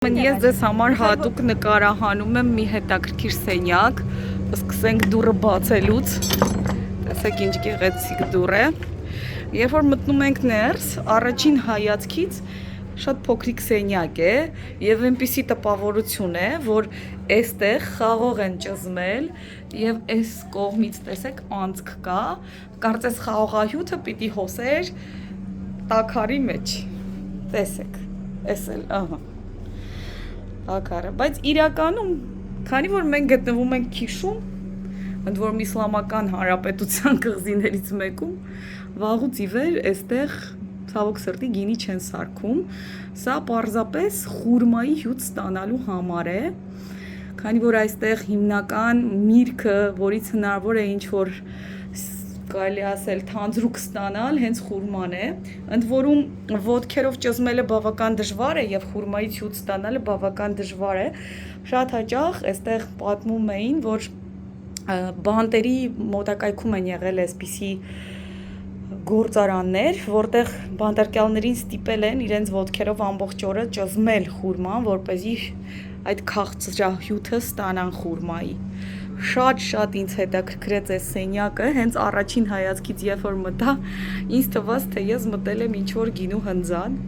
Ես ձեզ համար հատուկ նկարահանում եմ մի հետաքրքիր սենյակ, սկսենք դուռը բացելուց, տեսեք ինչ գեղեցիկ դուռ է, երբ որ մտնում ենք ներս, առաջին հայացքից շատ փոքրիկ սենյակ է և այնպիսի տպավորություն է, որ այստեղ խաղող են ճզմել և այս կողմից տեսեք անցք կա, կարծես խաղողահյութը պիտի հոսեր տաքարի մեջ, տեսեք, այս էլ, ահա ակարը, բայց իրականում, քանի որ մենք գտնվում ենք Քիշում, ընդ որում իսլամական հանրապետության կղզիներից մեկում, վաղուց ի վեր այստեղ ցավոք սրտի գինի չեն սարքում, սա պարզապես խուրմայի հյութ ստանալու համար է, քանի որ այստեղ հիմնական միրգը, որից հնարավոր է ինչ-որ կարելի ասել թանձրուկ ստանալ, հենց խուրման է, ընդ որում ոտքերով ճզմելը բավական դժվար է և խուրմայից հյութ ստանալը բավական դժվար է, շատ հաճախ այստեղ պատմում էին, որ բանտերի մոտակայքում են եղել այսպիսի գործարաններ, որտեղ բանտարկյալներին ստիպել են իրենց ոտքերով ամբողջ օրը ճզմել խուրման, որպեսզի այդ քաղցրահյութը ստանան խուրմայի։ Շատ ինձ հետաքրքրեց այս սենյակը, հենց առաջին հայացքից երբ որ մտա, ինձ թվաց, թե ես մտել եմ ինչ-որ գինու հնձան,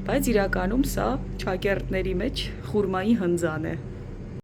բայց իրականում սա ճակերտների մեջ խուրմայի հնձան է։